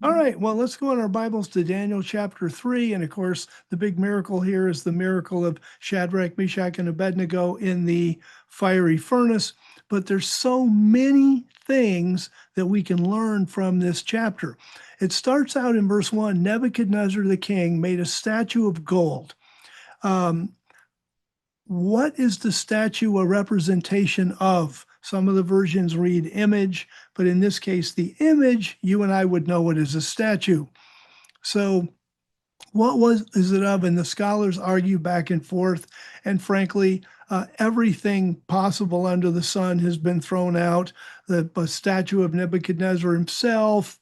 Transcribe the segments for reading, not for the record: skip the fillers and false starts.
All right, well, let's go in our Bibles to Daniel chapter 3. And of course, the big miracle here is the miracle of Shadrach, Meshach, and Abednego in the fiery furnace. But there's so many things that we can learn from this chapter. It starts out in verse 1. Nebuchadnezzar the king made a statue of gold. Um, what is the statue a representation of? Some of the versions read image, but in this case, the image, you and I would know it as a statue. So, what is it of? And the scholars argue back and forth. And frankly, everything possible under the sun has been thrown out. The statue of Nebuchadnezzar himself,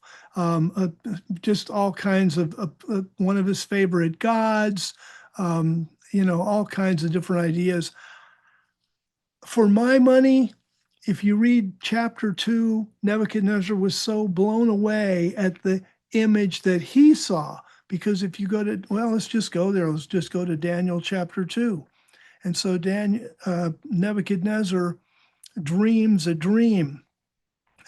just all kinds of one of his favorite gods, all kinds of different ideas. For my money, if you read chapter 2, Nebuchadnezzar was so blown away at the image that he saw. Because if you go to, well, let's just go there. Let's just go to Daniel chapter 2. And so Nebuchadnezzar dreams a dream.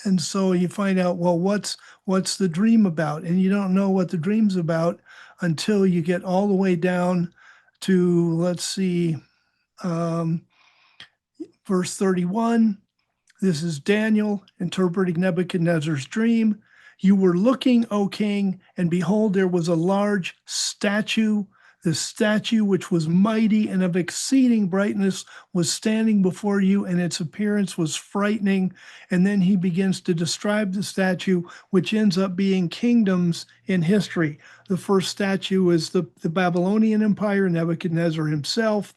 And so you find out, well, what's the dream about? And you don't know what the dream's about until you get all the way down to, let's see, verse 31. This is Daniel interpreting Nebuchadnezzar's dream. You were looking, O king, and behold, there was a large statue. The statue, which was mighty and of exceeding brightness, was standing before you, and its appearance was frightening. And then he begins to describe the statue, which ends up being kingdoms in history. The first statue is the Babylonian Empire, Nebuchadnezzar himself.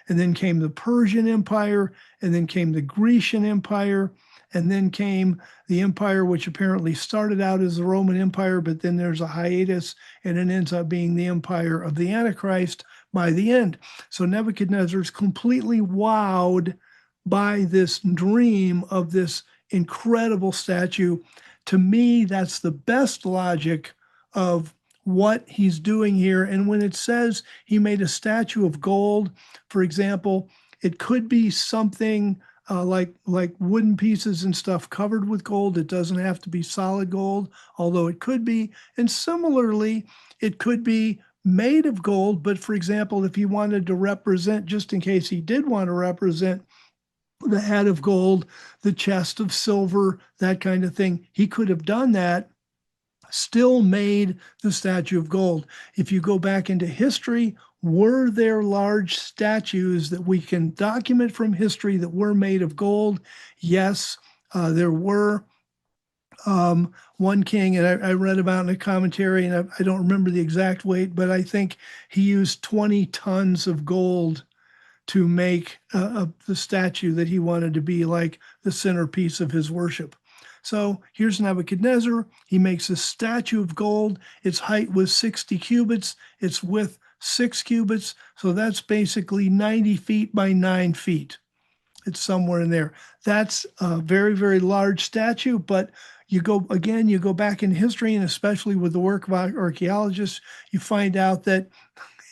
And then came the Persian Empire, and then came the Grecian Empire, and then came the empire which apparently started out as the Roman Empire, but then there's a hiatus, and it ends up being the empire of the Antichrist by the end. So Nebuchadnezzar is completely wowed by this dream of this incredible statue. To me, that's the best logic of what he's doing here. And when it says he made a statue of gold, for example, it could be something like wooden pieces and stuff covered with gold. It doesn't have to be solid gold, although it could be. And similarly, it could be made of gold. But for example, if he wanted to represent, just in case he did want to represent the head of gold, the chest of silver, that kind of thing, he could have done that, still made the statue of gold. If you go back into history, were there large statues that we can document from history that were made of gold? Yes, there were. One king, and I read about in a commentary, and I don't remember the exact weight, but I think he used 20 tons of gold to make the statue that he wanted to be like the centerpiece of his worship. So here's Nebuchadnezzar. He makes a statue of gold. Its height was 60 cubits. Its width 6 cubits. So that's basically 90 feet by 9 feet. It's somewhere in there. That's a very, very large statue, but you go back in history, and especially with the work of archaeologists, you find out that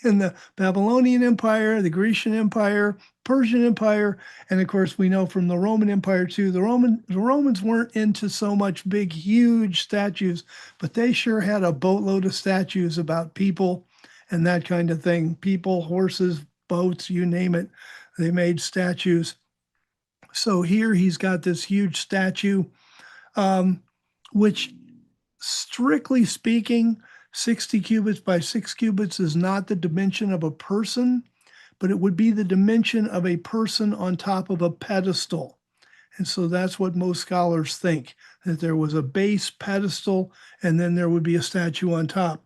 in the Babylonian Empire, the Grecian Empire, Persian Empire, and of course we know from the Roman Empire too, the Romans weren't into so much big, huge statues, but they sure had a boatload of statues about people and that kind of thing. People, horses, boats, you name it. They made statues. So here he's got this huge statue, which strictly speaking, 60 cubits by 6 cubits is not the dimension of a person, but it would be the dimension of a person on top of a pedestal. And so that's what most scholars think, that there was a base pedestal and then there would be a statue on top.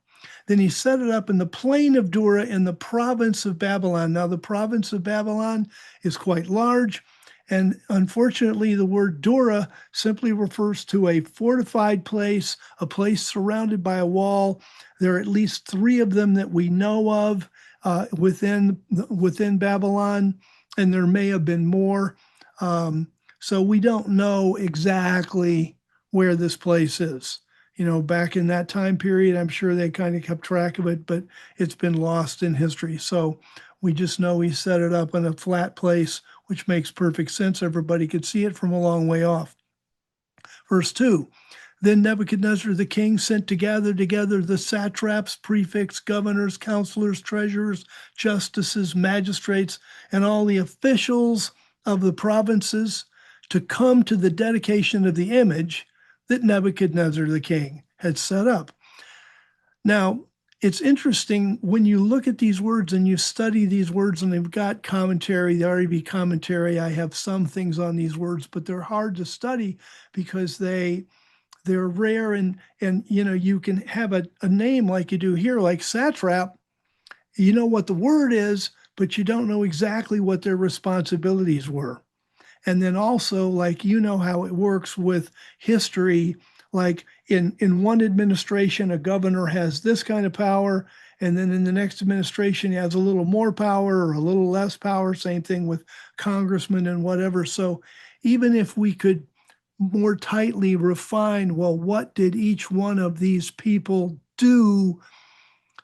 Then he set it up in the plain of Dura in the province of Babylon. Now, the province of Babylon is quite large. And unfortunately, the word Dura simply refers to a fortified place, a place surrounded by a wall. There are at least 3 of them that we know of within Babylon, and there may have been more. So we don't know exactly where this place is. Back in that time period, I'm sure they kind of kept track of it, but it's been lost in history. So we just know he set it up in a flat place, which makes perfect sense. Everybody could see it from a long way off. Verse 2, Then Nebuchadnezzar the king sent to gather together the satraps, prefects, governors, counselors, treasurers, justices, magistrates, and all the officials of the provinces to come to the dedication of the image that Nebuchadnezzar the king had set up. Now, it's interesting when you look at these words and you study these words, and they've got commentary, the REB commentary. I have some things on these words, but they're hard to study because they're rare, and you can have a name like you do here, like satrap. You know what the word is, but you don't know exactly what their responsibilities were. And then also, like, how it works with history. Like in one administration, a governor has this kind of power, and then in the next administration, he has a little more power or a little less power. Same thing with congressmen and whatever. So even if we could more tightly refine, well, what did each one of these people do,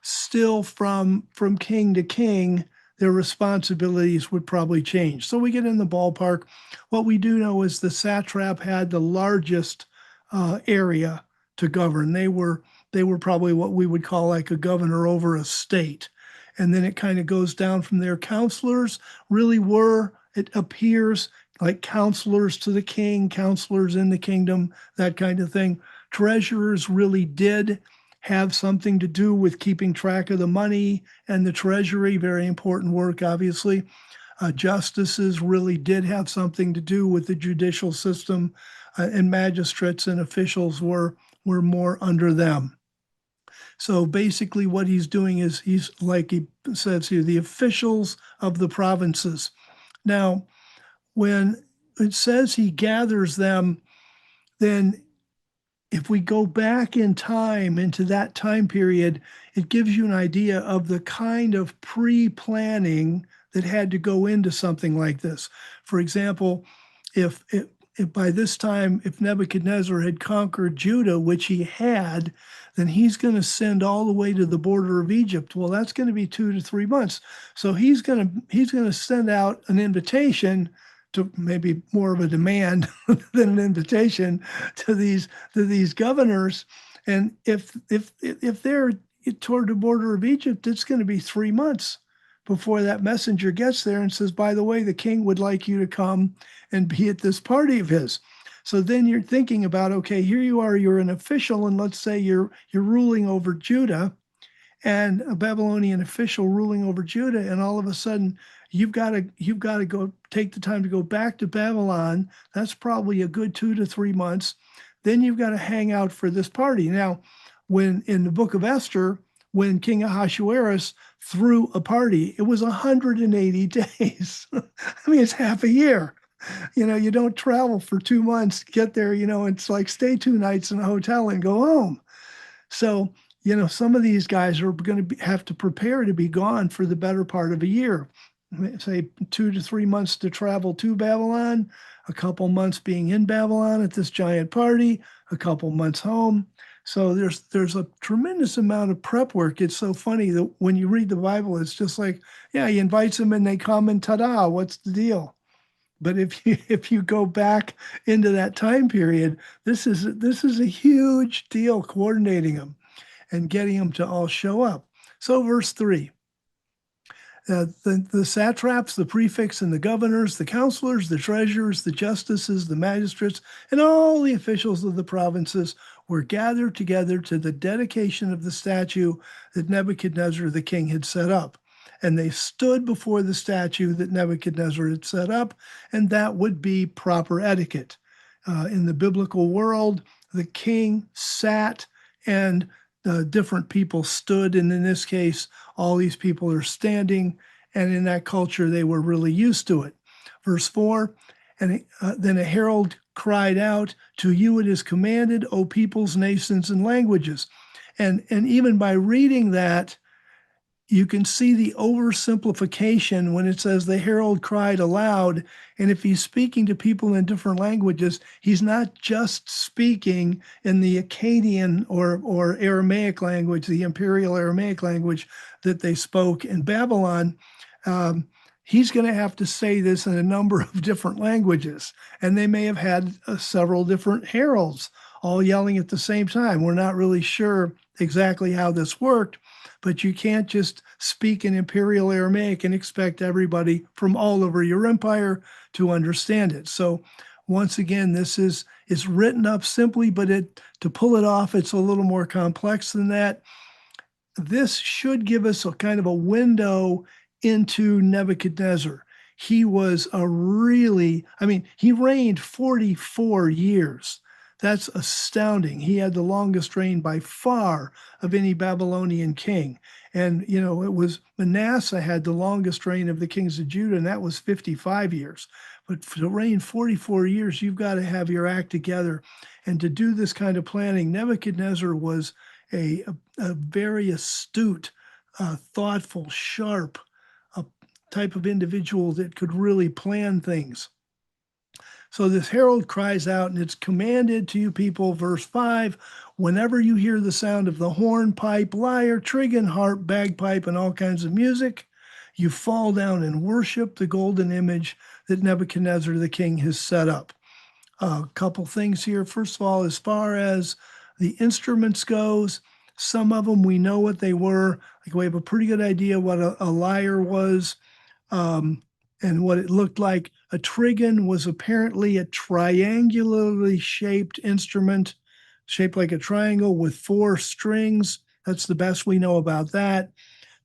still from king to king, their responsibilities would probably change. So we get in the ballpark. What we do know is the satrap had the largest area to govern. They were probably what we would call like a governor over a state. And then it kind of goes down from there. Counselors really were, it appears, like counselors to the king, counselors in the kingdom, that kind of thing. Treasurers really did have something to do with keeping track of the money and the treasury, very important work, obviously. Justices really did have something to do with the judicial system, and magistrates and officials were more under them. So basically what he's doing is he's, like he says here, the officials of the provinces. Now, when it says he gathers them, then if we go back in time into that time period, it gives you an idea of the kind of pre-planning that had to go into something like this. For example, if by this time, if Nebuchadnezzar had conquered Judah, which he had, then he's going to send all the way to the border of Egypt. Well, that's going to be 2 to 3 months. So he's going to send out an invitation, to maybe more of a demand than an invitation, to these governors. And if they're toward the border of Egypt, it's going to be 3 months before that messenger gets there and says, by the way, the king would like you to come and be at this party of his. So then you're thinking about, okay, here you are, you're an official, and let's say you're ruling over Judah, and a Babylonian official ruling over Judah, and all of a sudden you've got to go take the time to go back to Babylon. That's probably a good 2 to 3 months. Then you've got to hang out for this party. Now, when in the book of Esther, when King Ahasuerus threw a party, it was 180 days. I mean, it's half a year. You don't travel for 2 months, get there, it's like stay 2 nights in a hotel and go home. So, some of these guys are going to have to prepare to be gone for the better part of a year. Say 2 to 3 months to travel to Babylon, a couple months being in Babylon at this giant party, a couple months home. So there's a tremendous amount of prep work. It's so funny that when you read the Bible, it's just like, yeah, he invites them and they come and ta-da, what's the deal? But if you go back into that time period, this is a huge deal, coordinating them and getting them to all show up. So verse 3. The satraps, the prefects, and the governors, the counselors, the treasurers, the justices, the magistrates, and all the officials of the provinces were gathered together to the dedication of the statue that Nebuchadnezzar the king had set up. And they stood before the statue that Nebuchadnezzar had set up, and that would be proper etiquette. In the biblical world, the king sat and different people stood, and in this case, all these people are standing, and in that culture, they were really used to it. Verse 4, and then a herald cried out, to you it is commanded, O peoples, nations, and languages. And even by reading that, you can see the oversimplification when it says the herald cried aloud. And if he's speaking to people in different languages, he's not just speaking in the Akkadian or Aramaic language, the imperial Aramaic language that they spoke in Babylon. He's going to have to say this in a number of different languages. And they may have had several different heralds all yelling at the same time. We're not really sure exactly how this worked, but you can't just speak in Imperial Aramaic and expect everybody from all over your empire to understand it. So once again, this is it's written up simply, but to pull it off, it's a little more complex than that. This should give us a kind of a window into Nebuchadnezzar. He was a really, I mean, he reigned 44 years. That's astounding. He had the longest reign by far of any Babylonian king. And, it was Manasseh had the longest reign of the kings of Judah, and that was 55 years. But to reign 44 years, you've got to have your act together. And to do this kind of planning, Nebuchadnezzar was a very astute, thoughtful, sharp type of individual that could really plan things. So this herald cries out, and it's commanded to you people, verse 5, whenever you hear the sound of the horn, pipe, lyre, trigon, harp, bagpipe, and all kinds of music, you fall down and worship the golden image that Nebuchadnezzar the king has set up. A couple things here. First of all, as far as the instruments goes, some of them we know what they were. Like we have a pretty good idea what a lyre was. And what it looked like. A trigon was apparently a triangularly shaped instrument, shaped like a triangle with 4 strings. That's the best we know about that.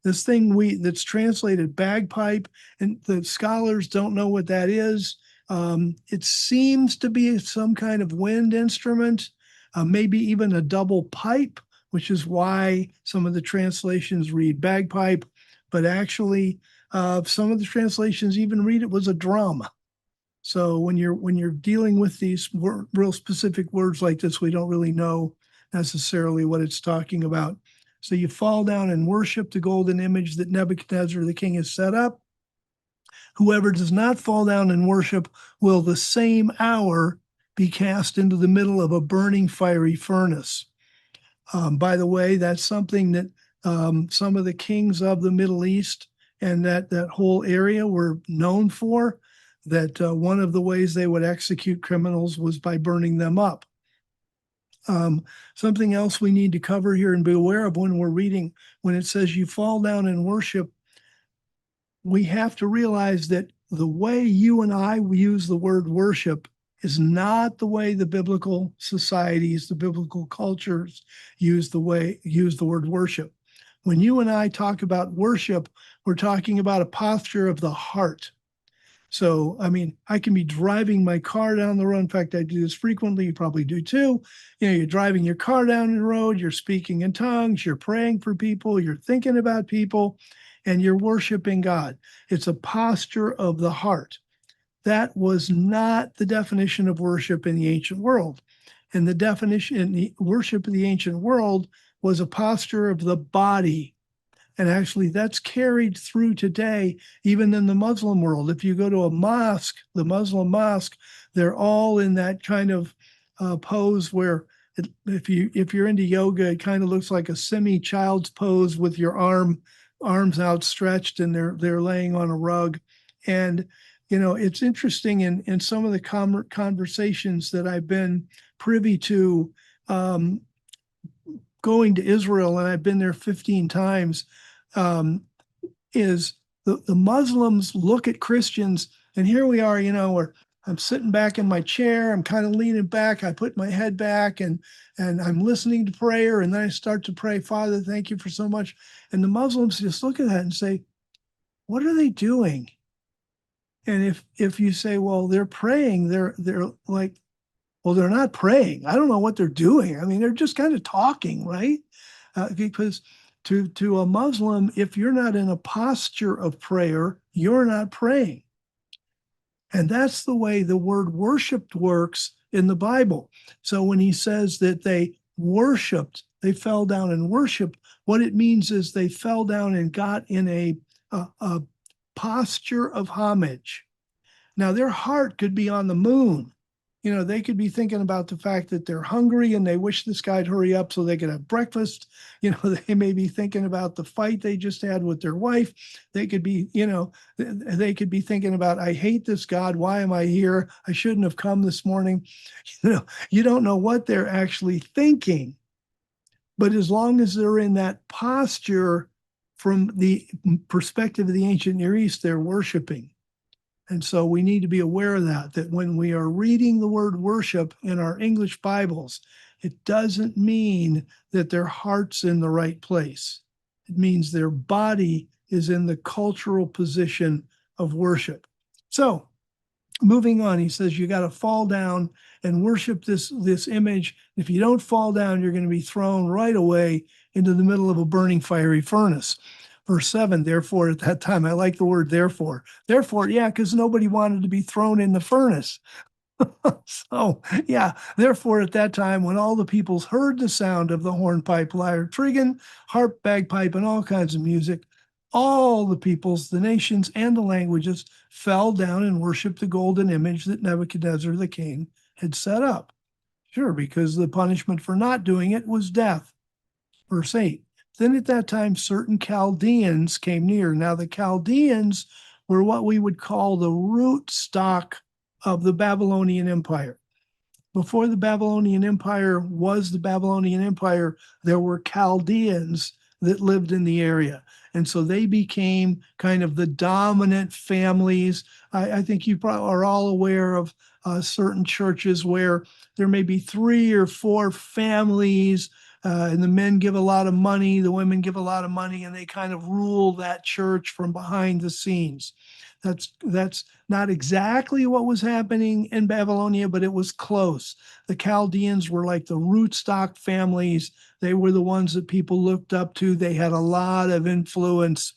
This thing that's translated bagpipe, and the scholars don't know what that is. It seems to be some kind of wind instrument, maybe even a double pipe, which is why some of the translations read bagpipe, but actually some of the translations even read it was a drum. So when you're dealing with these real specific words like this, we don't really know necessarily what it's talking about. So you fall down and worship the golden image that Nebuchadnezzar the king has set up. Whoever does not fall down and worship will the same hour be cast into the middle of a burning fiery furnace. By the way, that's something that some of the kings of the Middle East and that whole area were known for, that one of the ways they would execute criminals was by burning them up. Something else we need to cover here and be aware of when we're reading, when it says you fall down and worship, we have to realize that the way you and I use the word worship is not the way the biblical societies, the biblical cultures use the word worship. When you and I talk about worship, we're talking about a posture of the heart. So, I mean, I can be driving my car down the road. In fact, I do this frequently. You probably do too. You're driving your car down the road, you're speaking in tongues, you're praying for people, you're thinking about people, and you're worshiping God. It's a posture of the heart. That was not the definition of worship in the ancient world. And the definition in the worship of the ancient world was a posture of the body. And actually, that's carried through today, even in the Muslim world. If you go to a mosque, the Muslim mosque, they're all in that kind of pose where, if you're into yoga, it kind of looks like a semi-child's pose with your arms outstretched, and they're laying on a rug. And it's interesting in some of the conversations that I've been privy to, going to Israel, and I've been there 15 times, is the Muslims look at Christians, and here we are, where I'm sitting back in my chair, I'm kind of leaning back, I put my head back, and I'm listening to prayer, and then I start to pray, Father, thank you for so much. And the Muslims just look at that and say, what are they doing? And if you say, well, they're praying, they're like, well, they're not praying. I don't know what they're doing. I mean, they're just kind of talking, right? Because to a Muslim, if you're not in a posture of prayer, you're not praying. And that's the way the word worshiped works in the Bible. So when he says that they worshiped, they fell down and worshiped, what it means is they fell down and got in a posture of homage. Now, their heart could be on the moon, They could be thinking about the fact that they're hungry and they wish this guy'd hurry up so they could have breakfast. They may be thinking about the fight they just had with their wife. They could be, they could be thinking about, I hate this God. Why am I here? I shouldn't have come this morning. You don't know what they're actually thinking. But as long as they're in that posture from the perspective of the ancient Near East, they're worshiping. And so we need to be aware of that when we are reading the word worship in our English Bibles, it doesn't mean that their heart's in the right place. It means their body is in the cultural position of worship. So moving on, he says, you got to fall down and worship this image. If you don't fall down, you're going to be thrown right away into the middle of a burning fiery furnace. Verse 7, therefore, at that time, I like the word therefore. Therefore, yeah, because nobody wanted to be thrown in the furnace. So, yeah, therefore, at that time, when all the peoples heard the sound of the hornpipe, lyre, trigon, harp, bagpipe, and all kinds of music, all the peoples, the nations, and the languages fell down and worshiped the golden image that Nebuchadnezzar the king had set up. Sure, because the punishment for not doing it was death. Verse 8, then at that time certain Chaldeans came near. Now the Chaldeans were what we would call the root stock of the Babylonian Empire. Before the Babylonian Empire was the Babylonian Empire, there were Chaldeans that lived in the area. And so they became kind of the dominant families. I think you probably are all aware of certain churches where there may be 3 or 4 families, and the men give a lot of money, the women give a lot of money, and they kind of rule that church from behind the scenes. That's not exactly what was happening in Babylonia, but it was close. The Chaldeans were like the rootstock families. They were the ones that people looked up to. They had a lot of influence.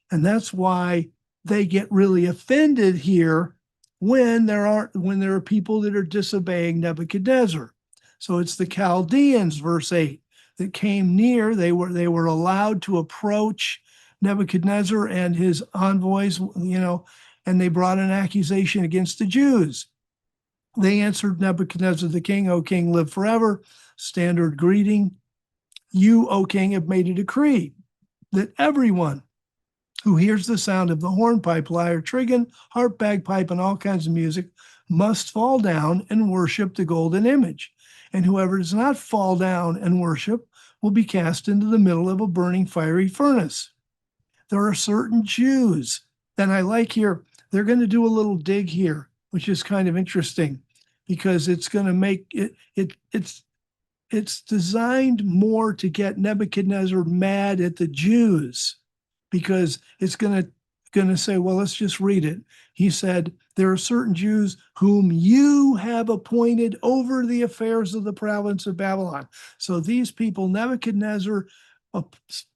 And that's why they get really offended here when there are people that are disobeying Nebuchadnezzar. So it's the Chaldeans, verse 8, that came near. They were allowed to approach Nebuchadnezzar and his envoys, and they brought an accusation against the Jews. They answered Nebuchadnezzar the king, O king, live forever. Standard greeting. You, O king, have made a decree that everyone who hears the sound of the hornpipe, lyre, trigon, harp, bagpipe, and all kinds of music must fall down and worship the golden image. And whoever does not fall down and worship will be cast into the middle of a burning fiery furnace. There are certain Jews, and I like here, they're going to do a little dig here, which is kind of interesting because it's going to make it's designed more to get Nebuchadnezzar mad at the Jews, because it's going to say, well, let's just read it. He said, there are certain Jews whom you have appointed over the affairs of the province of Babylon. So these people, Nebuchadnezzar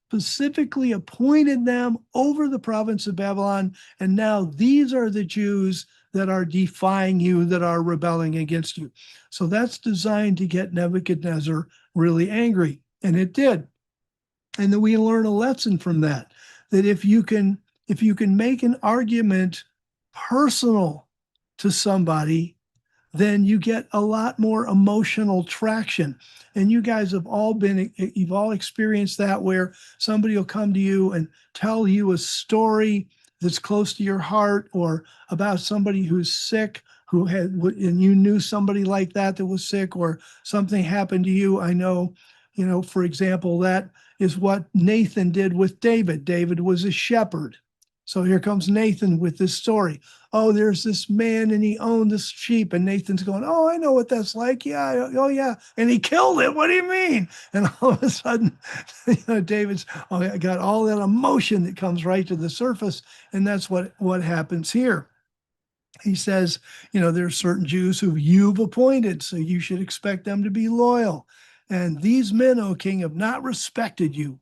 specifically appointed them over the province of Babylon. And now these are the Jews that are defying you, that are rebelling against you. So that's designed to get Nebuchadnezzar really angry. And it did. And then we learn a lesson from that if you can make an argument personal to somebody, then you get a lot more emotional traction. And you guys have you've all experienced that, where somebody will come to you and tell you a story that's close to your heart, or about somebody who's sick, and you knew somebody like that was sick, or something happened to you. I know, for example, that is what Nathan did with David. David was a shepherd. So here comes Nathan with this story. Oh, there's this man and he owned this sheep. And Nathan's going, oh, I know what that's like. Yeah. Oh, yeah. And he killed it. What do you mean? And all of a sudden, David's got all that emotion that comes right to the surface. And that's what happens here. He says, there's certain Jews who you've appointed, so you should expect them to be loyal. And these men, O king, have not respected you.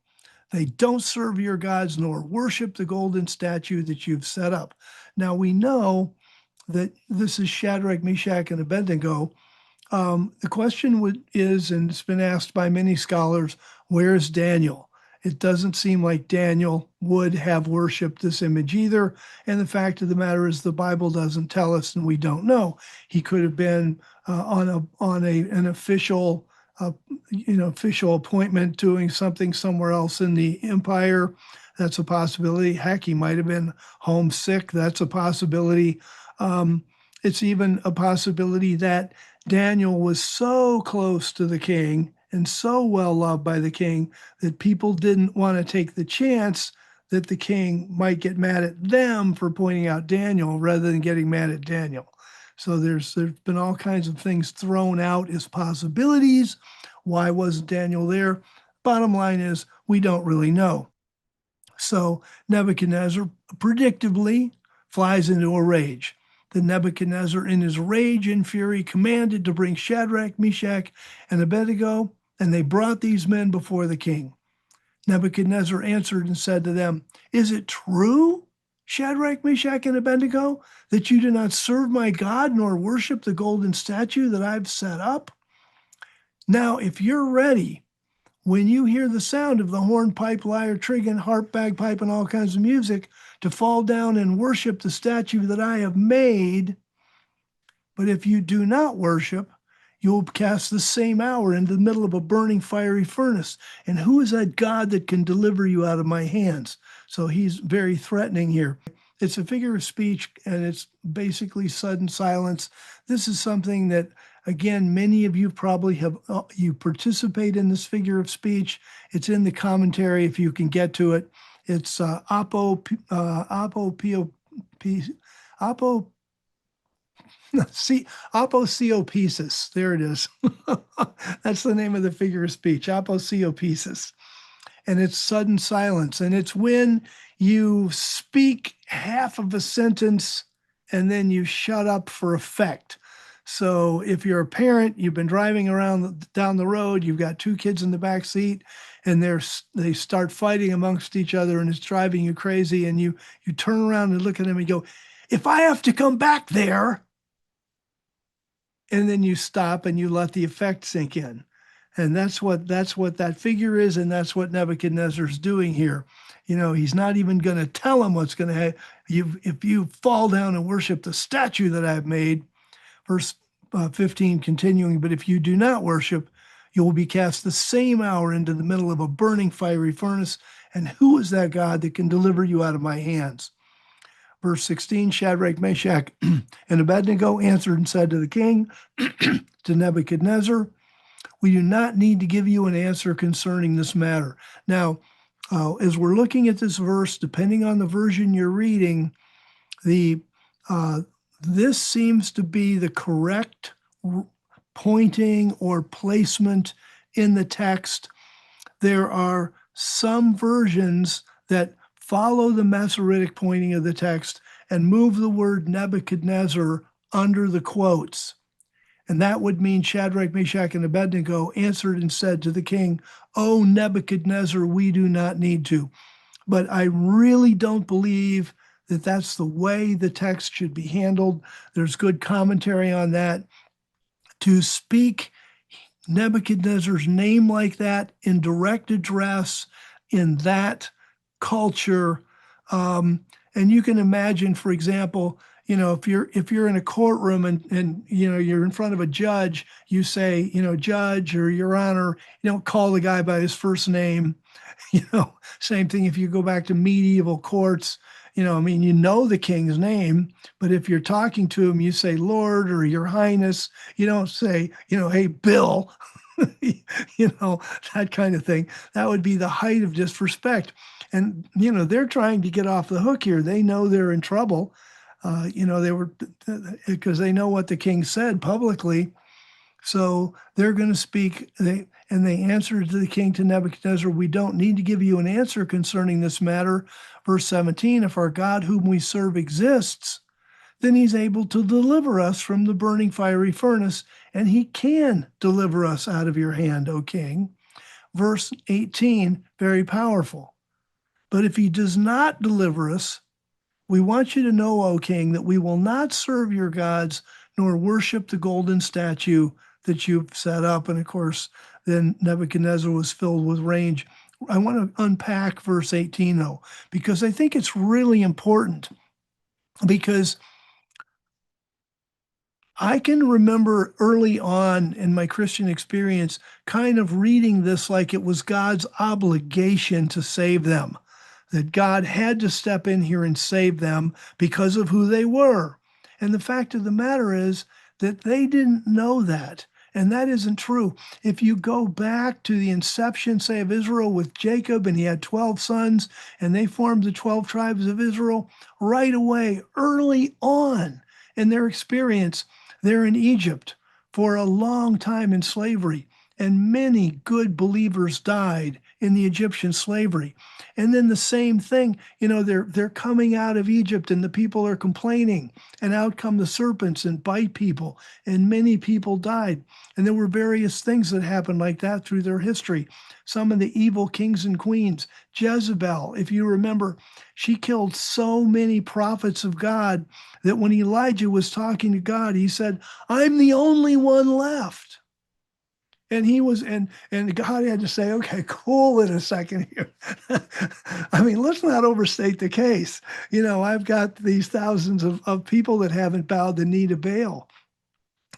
They don't serve your gods nor worship the golden statue that you've set up. Now we know that this is Shadrach, Meshach, and Abednego. The question is, and it's been asked by many scholars, where is Daniel? It doesn't seem like Daniel would have worshiped this image either. And the fact of the matter is, the Bible doesn't tell us, and we don't know. He could have been an official, official appointment, doing something somewhere else in the empire. That's a possibility. Heck, he might have been homesick. That's a possibility. It's even a possibility that Daniel was so close to the king and so well loved by the king that people didn't want to take the chance that the king might get mad at them for pointing out Daniel rather than getting mad at Daniel. So there's been all kinds of things thrown out as possibilities. Why wasn't Daniel there? Bottom line is, we don't really know. So Nebuchadnezzar predictably flies into a rage. Then Nebuchadnezzar, in his rage and fury, commanded to bring Shadrach, Meshach, and Abednego, and they brought these men before the king. Nebuchadnezzar answered and said to them, "Is it true, Shadrach, Meshach, and Abednego, that you do not serve my God nor worship the golden statue that I've set up? Now, if you're ready, when you hear the sound of the horn, pipe, lyre, trigon, harp, bagpipe, and all kinds of music, to fall down and worship the statue that I have made. But if you do not worship, you will cast the same hour into the middle of a burning fiery furnace. And who is that God that can deliver you out of my hands?" So he's very threatening here. It's a figure of speech, and it's basically sudden silence. This is something that, again, many of you probably have, you participate in this figure of speech. It's in the commentary if you can get to it. It's aposiopesis. There it is. That's the name of the figure of speech, aposiopesis. And it's sudden silence. And it's when you speak half of a sentence and then you shut up for effect. So if you're a parent, you've been driving around down the road, you've got two kids in the back seat, and they start fighting amongst each other, and it's driving you crazy, and you turn around and look at them and go, "If I have to come back there," and then you stop and you let the effect sink in. And that's what that figure is, and that's what Nebuchadnezzar's doing here. He's not even going to tell him what's going to happen. If you fall down and worship the statue that I've made, verse 15 continuing, "But if you do not worship, you will be cast the same hour into the middle of a burning fiery furnace. And who is that God that can deliver you out of my hands?" Verse 16, "Shadrach, Meshach, and Abednego answered and said to the king, to Nebuchadnezzar, we do not need to give you an answer concerning this matter." Now, as we're looking at this verse, depending on the version you're reading, this seems to be the correct pointing or placement in the text. There are some versions that follow the Masoretic pointing of the text and move the word Nebuchadnezzar under the quotes. And that would mean Shadrach, Meshach, and Abednego answered and said to the king, "O Nebuchadnezzar, we do not need to." But I really don't believe that that's the way the text should be handled. There's good commentary on that. To speak Nebuchadnezzar's name like that in direct address in that culture, and you can imagine, for example, if you're in a courtroom and you're in front of a judge, you say, "Judge," or "Your Honor." You don't call the guy by his first name. Same thing if you go back to medieval courts. The king's name, but if you're talking to him, you say "Lord" or "Your Highness." You don't say, "Hey, Bill," that kind of thing. That would be the height of disrespect. And, they're trying to get off the hook here. They know they're in trouble. Because they know what the king said publicly. So they're going to speak. They answered to the king, to Nebuchadnezzar, "We don't need to give you an answer concerning this matter." Verse 17, "If our God whom we serve exists, then he's able to deliver us from the burning fiery furnace, and he can deliver us out of your hand, O king." Verse 18, very powerful. "But if he does not deliver us, we want you to know, O king, that we will not serve your gods nor worship the golden statue that you've set up." And of course, then Nebuchadnezzar was filled with rage I want to unpack verse 18 though, because I think it's really important because I can remember early on in my Christian experience kind of reading this like it was God's obligation to save them, that God had to step in here and save them because of who they were. And the fact of the matter is that they didn't know that. And that isn't true. If you go back to the inception, say, of Israel with Jacob, and he had 12 sons, and they formed the 12 tribes of Israel, right away, early on in their experience, they're in Egypt for a long time in slavery, and many good believers died in the Egyptian slavery. And then the same thing, they're coming out of Egypt and the people are complaining, and out come the serpents and bite people, and many people died. And there were various things that happened like that through their history. Some of the evil kings and queens, Jezebel, if you remember, she killed so many prophets of God that when Elijah was talking to God, he said, I'm the only one left. And he was, and God had to say, okay, cool it a second here. I mean, let's not overstate the case. I've got these thousands of people that haven't bowed the knee to Baal.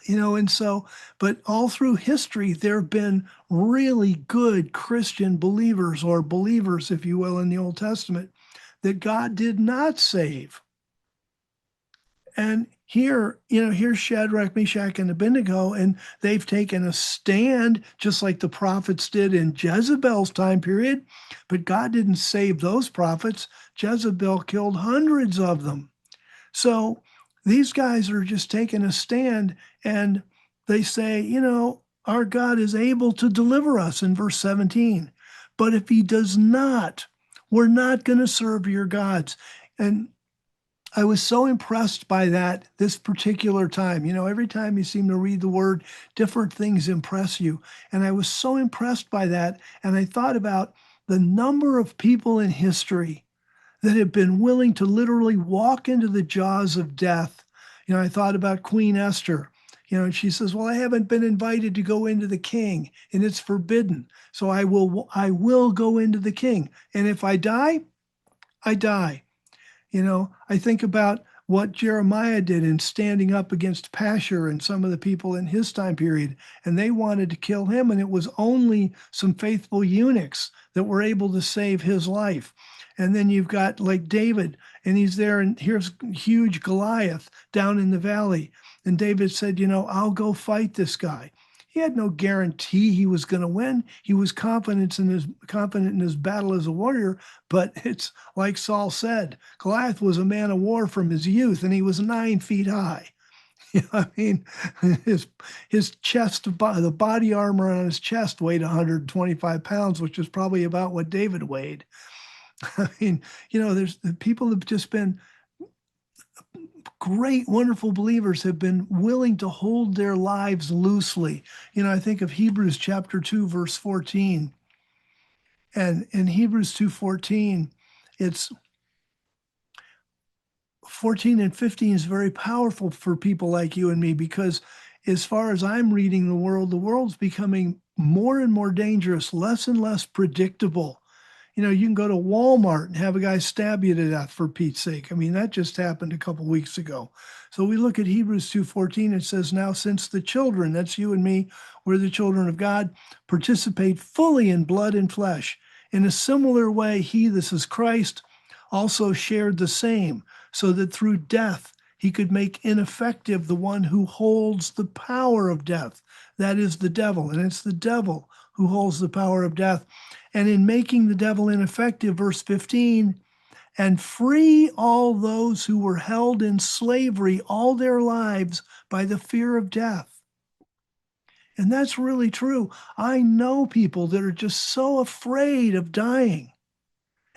And so, but all through history, there have been really good Christian believers, or believers, if you will, in the Old Testament, that God did not save. And here, here's Shadrach, Meshach, and Abednego, and they've taken a stand just like the prophets did in Jezebel's time period. But God didn't save those prophets. Jezebel killed hundreds of them. So these guys are just taking a stand, and they say, our God is able to deliver us in verse 17. But if he does not, we're not going to serve your gods. And I was so impressed by that this particular time. Every time you seem to read the word, different things impress you. And I was so impressed by that. And I thought about the number of people in history that have been willing to literally walk into the jaws of death. I thought about Queen Esther, and she says, well, I haven't been invited to go into the king, and it's forbidden. So I will go into the king. And if I die, I die. I think about what Jeremiah did in standing up against Pashur and some of the people in his time period, and they wanted to kill him, and it was only some faithful eunuchs that were able to save his life. And then you've got like David, and he's there, and here's huge Goliath down in the valley. And David said, I'll go fight this guy. He had no guarantee he was going to win. He was confident in his battle as a warrior, but it's like Saul said, Goliath was a man of war from his youth, and he was 9 feet high. I mean, his chest, the body armor on his chest weighed 125 pounds, which is probably about what David weighed. I mean, there's people have just been great, wonderful believers have been willing to hold their lives loosely. I think of Hebrews chapter 2, verse 14. And in Hebrews 2:14, it's 14 and 15 is very powerful for people like you and me, because as far as I'm reading the world's becoming more and more dangerous, less and less predictable. You can go to Walmart and have a guy stab you to death, for Pete's sake. I mean, that just happened a couple weeks ago. So we look at Hebrews 2:14. It says, now since the children, that's you and me, we're the children of God, participate fully in blood and flesh. In a similar way, he, this is Christ, also shared the same, so that through death he could make ineffective the one who holds the power of death. That is the devil. And it's the devil who holds the power of death. And in making the devil ineffective, verse 15, and free all those who were held in slavery all their lives by the fear of death. And that's really true. I know people that are just so afraid of dying.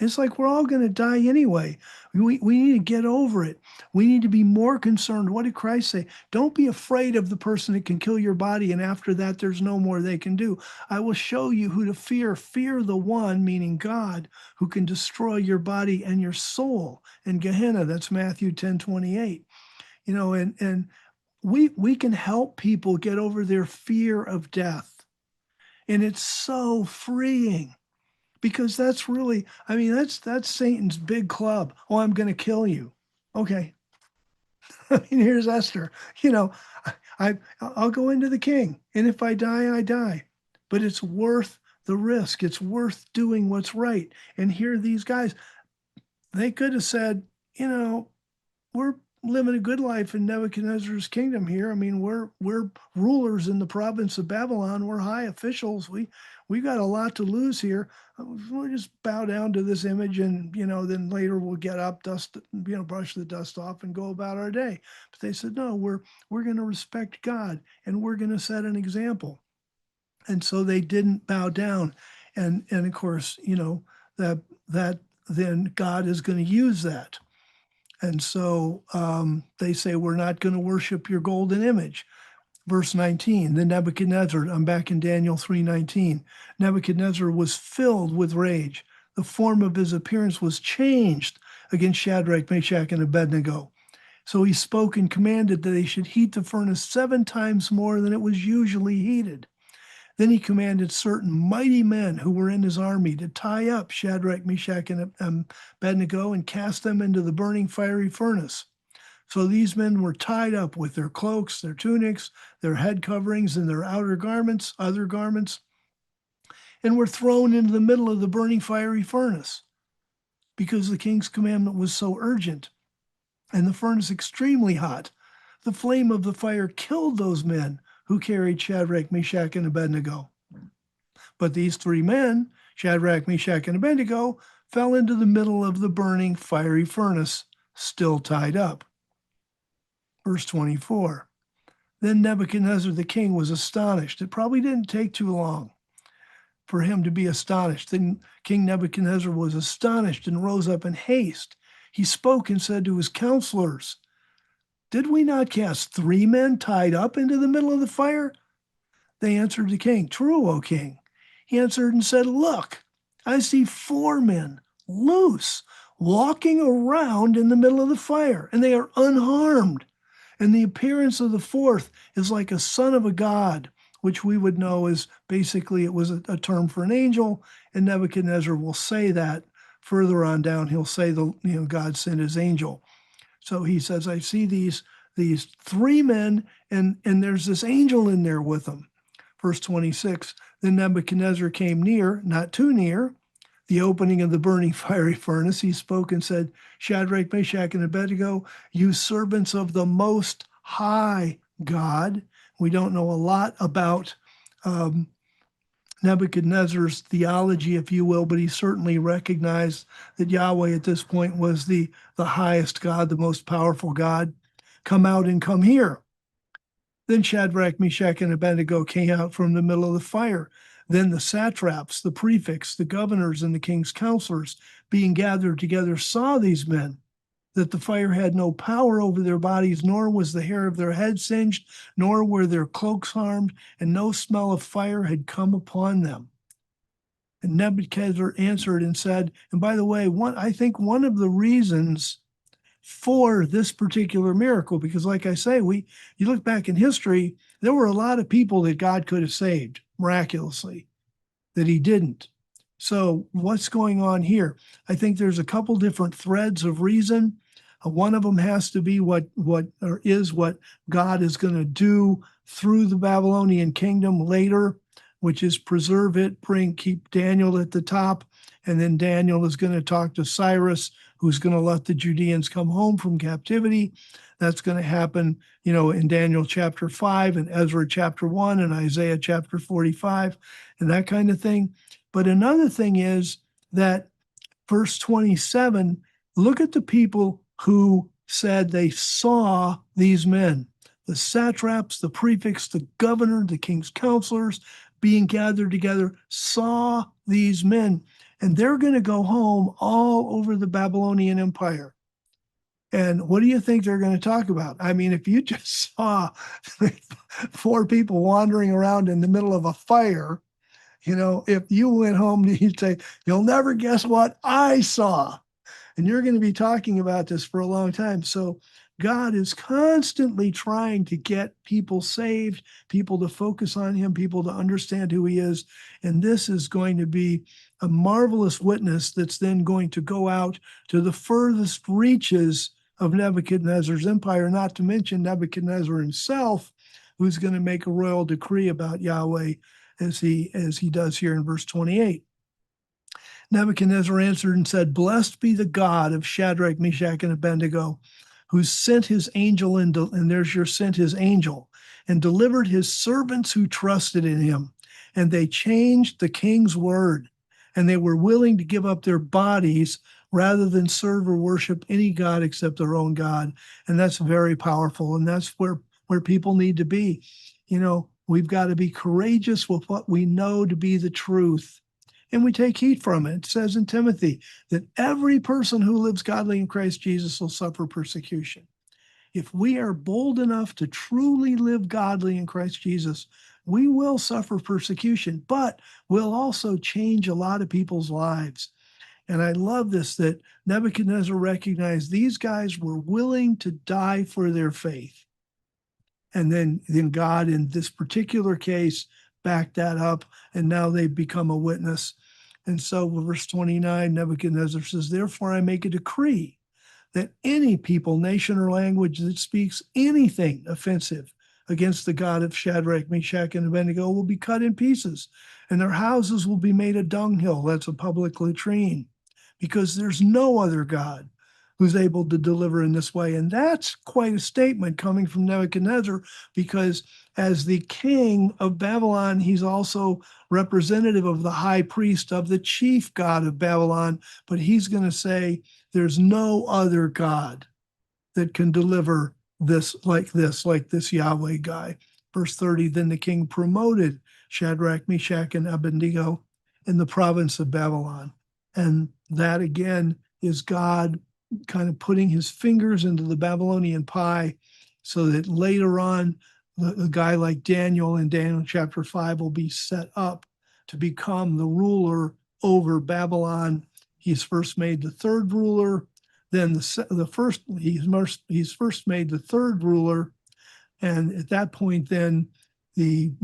It's like we're all going to die anyway. We need to get over it. We need to be more concerned. What did Christ say? Don't be afraid of the person that can kill your body, and after that, there's no more they can do. I will show you who to fear. Fear the one, meaning God, who can destroy your body and your soul. And Gehenna, that's Matthew 10:28. And we can help people get over their fear of death. And it's so freeing. because that's really, I mean, that's Satan's big club. Oh, I'm going to kill you. Okay. I mean, here's Esther. You know, I'll go into the king, and if I die, I die. But it's worth the risk. It's worth doing what's right. And here, these guys, they could have said, you know, we're living a good life in Nebuchadnezzar's kingdom here. I mean, we're rulers in the province of Babylon. We're high officials. We got a lot to lose here. We'll just bow down to this image, and then later we'll get up, dust, brush the dust off, and go about our day. But they said, no, we're going to respect God, and we're going to set an example. And so they didn't bow down, and of course, that then God is going to use that. And so they say, we're not going to worship your golden image. Verse 19, then Nebuchadnezzar, I'm back in Daniel 3:19. Nebuchadnezzar was filled with rage. The form of his appearance was changed against Shadrach, Meshach, and Abednego. So he spoke and commanded that they should heat the furnace 7 times more than it was usually heated. Then he commanded certain mighty men who were in his army to tie up Shadrach, Meshach, and Abednego and cast them into the burning fiery furnace. So these men were tied up with their cloaks, their tunics, their head coverings, and their other garments, and were thrown into the middle of the burning fiery furnace, because the king's commandment was so urgent and the furnace extremely hot. The flame of the fire killed those men who carried Shadrach, Meshach, and Abednego. But these 3 men, Shadrach, Meshach, and Abednego, fell into the middle of the burning fiery furnace, still tied up. Verse 24. Then Nebuchadnezzar the king was astonished. It probably didn't take too long for him to be astonished. Then King Nebuchadnezzar was astonished and rose up in haste. He spoke and said to his counselors, did we not cast 3 men tied up into the middle of the fire? They answered the king, true, O king. He answered and said, look, I see 4 men loose, walking around in the middle of the fire, and they are unharmed. And the appearance of the 4th is like a son of a god, which we would know is basically, it was a term for an angel, and Nebuchadnezzar will say that further on down. He'll say God sent his angel. So he says, I see these 3 men, and there's this angel in there with them. Verse 26, then Nebuchadnezzar came near, not too near, the opening of the burning fiery furnace. He spoke and said, Shadrach, Meshach, and Abednego, you servants of the Most High God. We don't know a lot about Nebuchadnezzar's theology, if you will, but he certainly recognized that Yahweh at this point was the highest God, the most powerful God. Come out and come here. Then Shadrach, Meshach, and Abednego came out from the middle of the fire. Then the satraps, the prefects, the governors, and the king's counselors, being gathered together, saw these men, that the fire had no power over their bodies, nor was the hair of their heads singed, nor were their cloaks harmed, and no smell of fire had come upon them. And Nebuchadnezzar answered and said, and by the way, I think one of the reasons for this particular miracle, because like I say, you look back in history, there were a lot of people that God could have saved miraculously that he didn't. So what's going on here? I think there's a couple different threads of reason. One of them has to be what God is going to do through the Babylonian kingdom later, which is preserve it, keep Daniel at the top, and then Daniel is going to talk to Cyrus, who's going to let the Judeans come home from captivity. That's going to happen, in Daniel chapter 5 and Ezra chapter 1 and Isaiah chapter 45 and that kind of thing. But another thing is that verse 27, look at the people who said they saw these men, the satraps, the prefects, the governor, the king's counselors being gathered together, saw these men, and they're going to go home all over the Babylonian Empire. And what do you think they're going to talk about? I mean, if you just saw 4 people wandering around in the middle of a fire, if you went home, you'd say, you'll never guess what I saw. And you're going to be talking about this for a long time. So God is constantly trying to get people saved, people to focus on him, people to understand who he is. And this is going to be a marvelous witness that's then going to go out to the furthest reaches of Nebuchadnezzar's empire, not to mention Nebuchadnezzar himself, who's going to make a royal decree about Yahweh as he does here in verse 28. Nebuchadnezzar answered and said, "Blessed be the God of Shadrach, Meshach, and Abednego, who sent his angel and there's your sent his angel and delivered his servants who trusted in him. And they changed the king's word, and they were willing to give up their bodies rather than serve or worship any god except their own God." And that's very powerful. And that's where people need to be. We've got to be courageous with what we know to be the truth. And we take heed from it. It says in Timothy that every person who lives godly in Christ Jesus will suffer persecution. If we are bold enough to truly live godly in Christ Jesus, we will suffer persecution, but we'll also change a lot of people's lives. And I love this, that Nebuchadnezzar recognized these guys were willing to die for their faith. And then God, in this particular case, backed that up, and now they've become a witness. And so, verse 29, Nebuchadnezzar says, "Therefore I make a decree that any people, nation, or language that speaks anything offensive against the God of Shadrach, Meshach, and Abednego will be cut in pieces, and their houses will be made a dunghill," that's a public latrine, "because there's no other God who's able to deliver in this way." And that's quite a statement coming from Nebuchadnezzar, because as the king of Babylon, he's also representative of the high priest of the chief god of Babylon. But he's going to say, there's no other God that can deliver like this Yahweh guy. Verse 30, then the king promoted Shadrach, Meshach, and Abednego in the province of Babylon. And that again is God kind of putting his fingers into the Babylonian pie, so that later on, a guy like Daniel in Daniel chapter 5 will be set up to become the ruler over Babylon. He's first made the third ruler, then he's first made the third ruler, and at that point, then the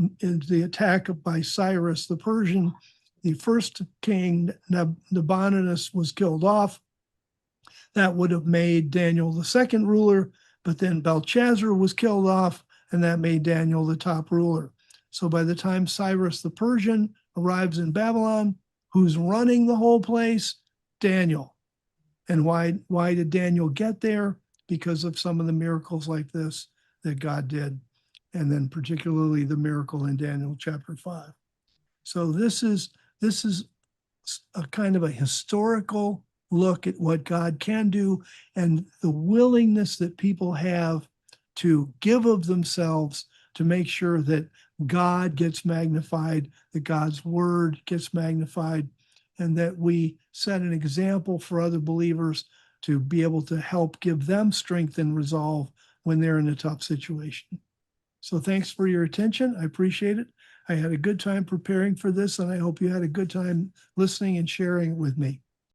attack by Cyrus the Persian, the first king Nabonidus was killed off. That would have made Daniel the second ruler, but then Belshazzar was killed off, and that made Daniel the top ruler. So by the time Cyrus the Persian arrives in Babylon, who's running the whole place? Daniel. And why did Daniel get there? Because of some of the miracles like this that God did, and then particularly the miracle in Daniel chapter 5. So this is a kind of a historical look at what God can do, and the willingness that people have to give of themselves to make sure that God gets magnified, that God's word gets magnified, and that we set an example for other believers to be able to help give them strength and resolve when they're in a tough situation. So thanks for your attention. I appreciate it. I had a good time preparing for this, and I hope you had a good time listening and sharing it with me.